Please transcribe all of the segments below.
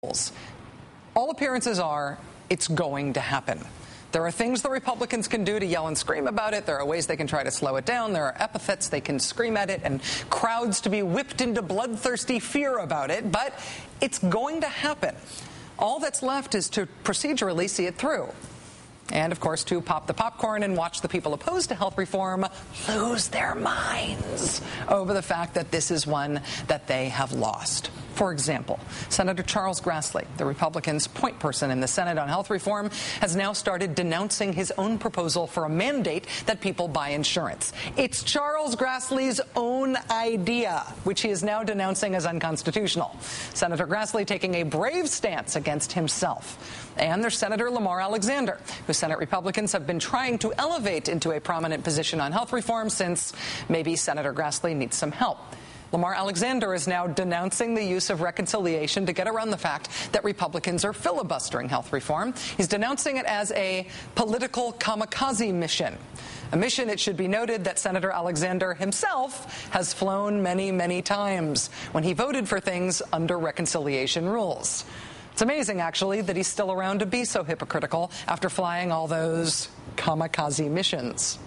All appearances are it's going to happen. There are things the Republicans can do to yell and scream about it. There are ways they can try to slow it down. There are epithets they can scream at it and crowds to be whipped into bloodthirsty fear about it. But it's going to happen. All that's left is to procedurally see it through. And, of course, to pop the popcorn and watch the people opposed to health reform lose their minds over the fact that this is one that they have lost. For example, Senator Charles Grassley, the Republicans' point person in the Senate on health reform, has now started denouncing his own proposal for a mandate that people buy insurance. It's Charles Grassley's own idea, which he is now denouncing as unconstitutional. Senator Grassley taking a brave stance against himself. And there's Senator Lamar Alexander, who Senate Republicans have been trying to elevate into a prominent position on health reform since maybe Senator Grassley needs some help. Lamar Alexander is now denouncing the use of reconciliation to get around the fact that Republicans are filibustering health reform. He's denouncing it as a political kamikaze mission. A mission, it should be noted, that Senator Alexander himself has flown many, many times when he voted for things under reconciliation rules. It's amazing, actually, that he's still around to be so hypocritical after flying all those kamikaze missions.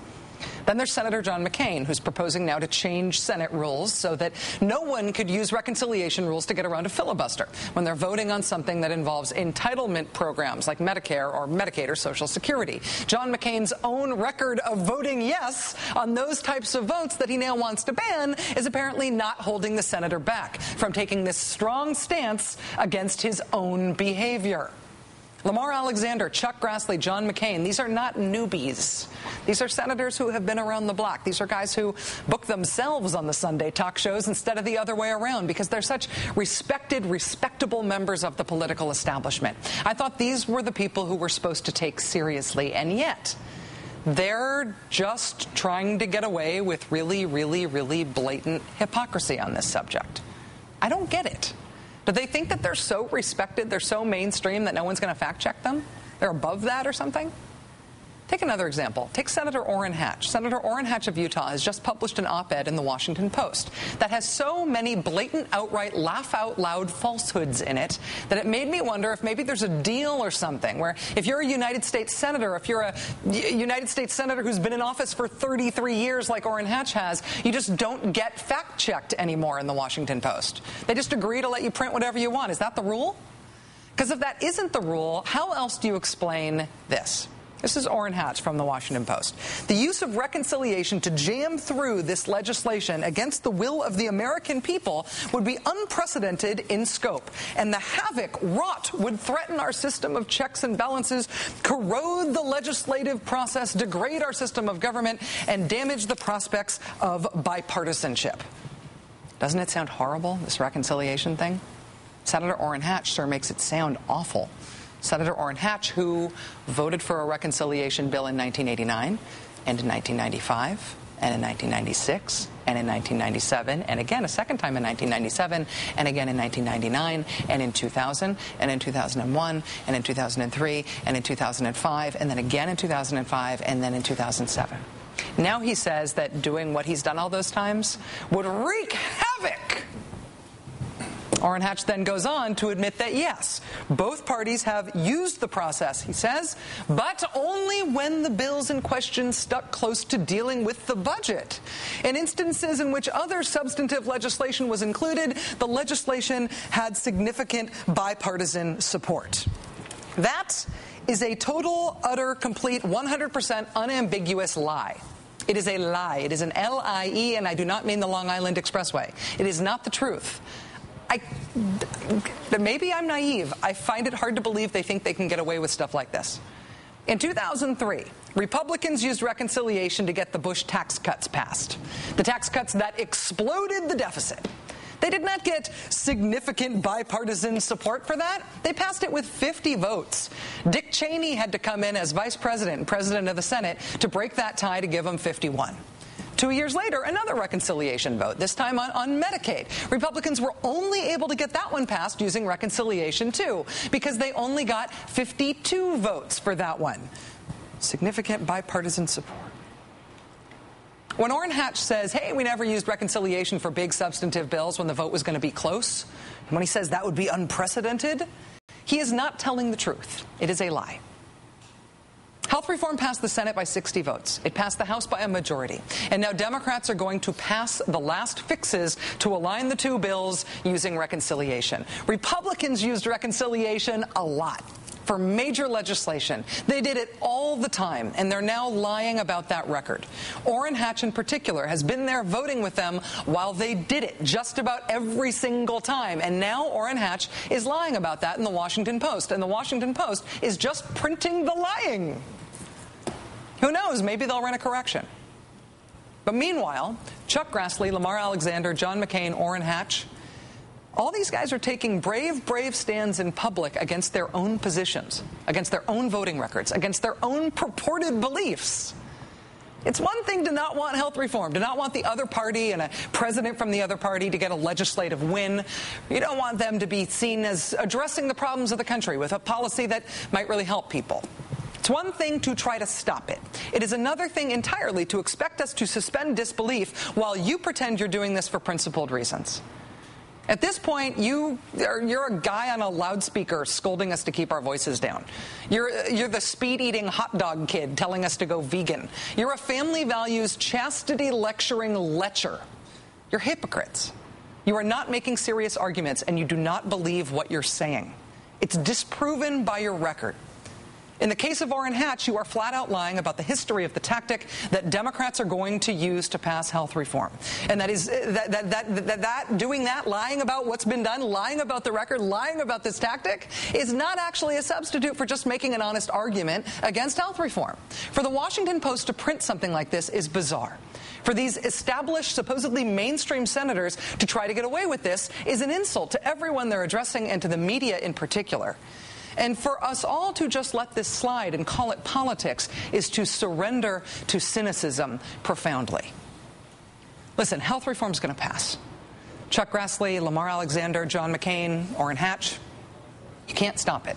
Then there's Senator John McCain, who's proposing now to change Senate rules so that no one could use reconciliation rules to get around a filibuster when they're voting on something that involves entitlement programs like Medicare or Medicaid or Social Security. John McCain's own record of voting yes on those types of votes that he now wants to ban is apparently not holding the senator back from taking this strong stance against his own behavior. Lamar Alexander, Chuck Grassley, John McCain, these are not newbies. These are senators who have been around the block. These are guys who book themselves on the Sunday talk shows instead of the other way around because they're such respected, respectable members of the political establishment. I thought these were the people who were supposed to take seriously, and yet they're just trying to get away with really, really, really blatant hypocrisy on this subject. I don't get it. Do they think that they're so respected, they're so mainstream that no one's going to fact-check them? They're above that or something? Take another example. Take Senator Orrin Hatch. Senator Orrin Hatch of Utah has just published an op-ed in the Washington Post that has so many blatant, outright, laugh-out-loud falsehoods in it that it made me wonder if maybe there's a deal or something where if you're a United States Senator, if you're a United States Senator who's been in office for 33 years like Orrin Hatch has, you just don't get fact-checked anymore in the Washington Post. They just agree to let you print whatever you want. Is that the rule? Because if that isn't the rule, how else do you explain this? This is Orrin Hatch from the Washington Post. The use of reconciliation to jam through this legislation against the will of the American people would be unprecedented in scope, and the havoc wrought would threaten our system of checks and balances, corrode the legislative process, degrade our system of government, and damage the prospects of bipartisanship. Doesn't it sound horrible, this reconciliation thing? Senator Orrin Hatch sure makes it sound awful. Senator Orrin Hatch, who voted for a reconciliation bill in 1989 and in 1995 and in 1996 and in 1997 and again a second time in 1997 and again in 1999 and in 2000 and in 2001 and in 2003 and in 2005 and then again in 2005 and then in 2007. Now he says that doing what he's done all those times would wreak havoc. Orrin Hatch then goes on to admit that, yes, both parties have used the process, he says, but only when the bills in question stuck close to dealing with the budget. In instances in which other substantive legislation was included, the legislation had significant bipartisan support. That is a total, utter, complete, 100% unambiguous lie. It is a lie. It is an L-I-E, and I do not mean the Long Island Expressway. It is not the truth. Maybe I'm naive. I find it hard to believe they think they can get away with stuff like this. In 2003, Republicans used reconciliation to get the Bush tax cuts passed. The tax cuts that exploded the deficit. They did not get significant bipartisan support for that. They passed it with 50 votes. Dick Cheney had to come in as vice president and president of the Senate to break that tie to give him 51. 2 years later, another reconciliation vote, this time on Medicaid. Republicans were only able to get that one passed using reconciliation, too, because they only got 52 votes for that one. Significant bipartisan support. When Orrin Hatch says, hey, we never used reconciliation for big substantive bills when the vote was going to be close, When he says that would be unprecedented, he is not telling the truth. It is a lie. Health reform passed the Senate by 60 votes. It passed the House by a majority. And now Democrats are going to pass the last fixes to align the two bills using reconciliation. Republicans used reconciliation a lot for major legislation. They did it all the time, and they're now lying about that record. Orrin Hatch, in particular, has been there voting with them while they did it just about every single time. And now Orrin Hatch is lying about that in the Washington Post. And the Washington Post is just printing the lying. Who knows? Maybe they'll run a correction. But meanwhile, Chuck Grassley, Lamar Alexander, John McCain, Orrin Hatch, all these guys are taking brave stands in public against their own positions, against their own voting records, against their own purported beliefs. It's one thing to not want health reform, to not want the other party and a president from the other party to get a legislative win. You don't want them to be seen as addressing the problems of the country with a policy that might really help people. It's one thing to try to stop it. It is another thing entirely to expect us to suspend disbelief while you pretend you're doing this for principled reasons. At this point, you're a guy on a loudspeaker scolding us to keep our voices down. You're the speed-eating hot dog kid telling us to go vegan. You're a family values chastity lecturing lecher. You're hypocrites. You are not making serious arguments, and you do not believe what you're saying. It's disproven by your record. In the case of Orrin Hatch, you are flat out lying about the history of the tactic that Democrats are going to use to pass health reform. And that is doing that, lying about what's been done, lying about the record, lying about this tactic is not actually a substitute for just making an honest argument against health reform. For the Washington Post to print something like this is bizarre. For these established, supposedly mainstream senators to try to get away with this is an insult to everyone they're addressing and to the media in particular. And for us all to just let this slide and call it politics is to surrender to cynicism profoundly. Listen, health reform is going to pass. Chuck Grassley, Lamar Alexander, John McCain, Orrin Hatch, you can't stop it.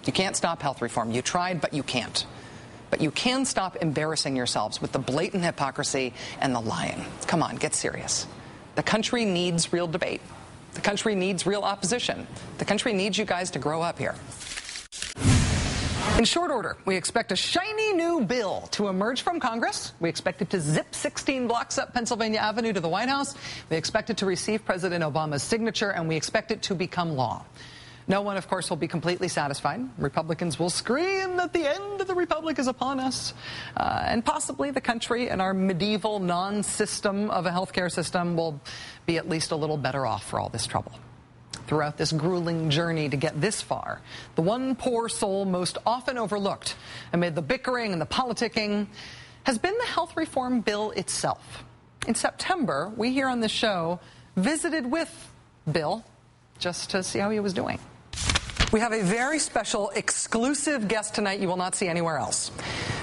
You can't stop health reform. You tried, but you can't. But you can stop embarrassing yourselves with the blatant hypocrisy and the lying. Come on, get serious. The country needs real debate. The country needs real opposition. The country needs you guys to grow up here. In short order, we expect a shiny new bill to emerge from Congress. We expect it to zip 16 blocks up Pennsylvania Avenue to the White House. We expect it to receive President Obama's signature, and we expect it to become law. No one, of course, will be completely satisfied. Republicans will scream that the end of the republic is upon us. And possibly the country and our medieval non-system of a healthcare system will be at least a little better off for all this trouble. Throughout this grueling journey to get this far, the one poor soul most often overlooked amid the bickering and the politicking has been the health reform bill itself. In September, we here on this show visited with Bill just to see how he was doing. We have a very special, exclusive guest tonight you will not see anywhere else.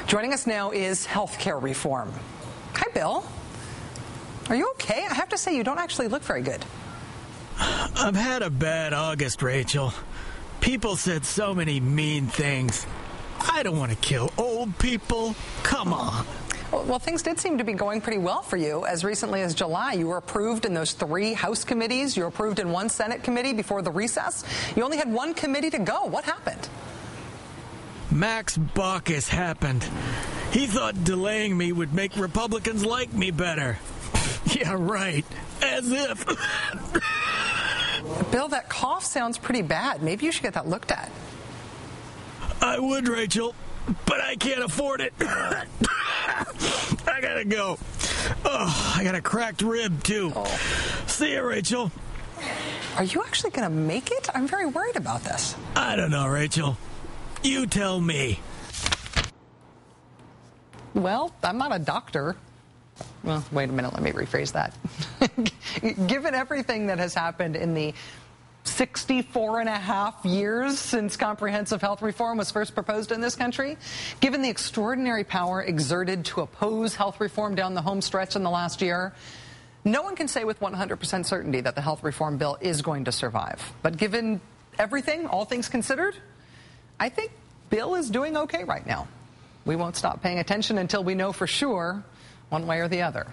Joining us now is healthcare reform. Hi, Bill. Are you okay? I have to say, you don't actually look very good. I've had a bad August, Rachel. People said so many mean things. I don't want to kill old people. Come on. Well, things did seem to be going pretty well for you. As recently as July, you were approved in those 3 House committees. You were approved in 1 Senate committee before the recess. You only had 1 committee to go. What happened? Max Baucus happened. He thought delaying me would make Republicans like me better. Yeah, right. As if. Bill, that cough sounds pretty bad. Maybe you should get that looked at. I would, Rachel, but I can't afford it. I gotta go. Oh, I got a cracked rib, too. Oh. See you, Rachel. Are you actually going to make it? I'm very worried about this. I don't know, Rachel. You tell me. Well, I'm not a doctor. Well, wait a minute. Let me rephrase that. Given everything that has happened in the 64 and a half years since comprehensive health reform was first proposed in this country, given the extraordinary power exerted to oppose health reform down the home stretch in the last year, no one can say with 100% certainty that the health reform bill is going to survive. But given everything, all things considered, I think Bill is doing okay right now. We won't stop paying attention until we know for sure one way or the other.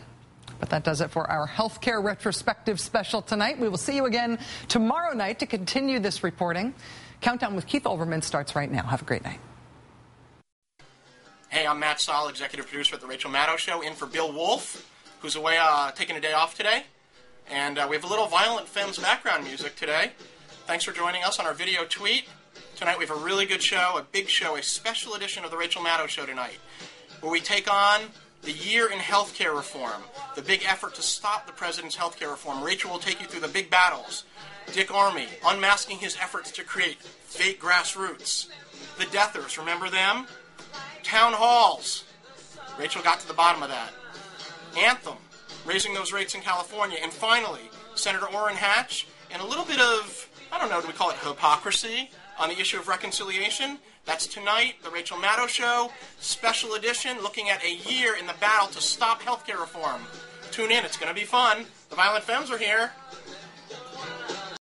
But that does it for our healthcare retrospective special tonight. We will see you again tomorrow night to continue this reporting. Countdown with Keith Olbermann starts right now. Have a great night. Hey, I'm Matt Stahl, executive producer at The Rachel Maddow Show, in for Bill Wolf, who's away taking a day off today. And we have a little Violent Femmes background music today. Thanks for joining us on our video tweet. Tonight we have a really good show, a big show, a special edition of The Rachel Maddow Show tonight, where we take on the year in healthcare reform, the big effort to stop the president's healthcare reform. Rachel will take you through the big battles. Dick Armey, unmasking his efforts to create fake grassroots. The Deathers, remember them? Town halls. Rachel got to the bottom of that. Anthem, raising those rates in California. And finally, Senator Orrin Hatch, and a little bit of, I don't know, do we call it hypocrisy on the issue of reconciliation? That's tonight, The Rachel Maddow Show, special edition, looking at a year in the battle to stop healthcare reform. Tune in, it's going to be fun. The Violent Femmes are here.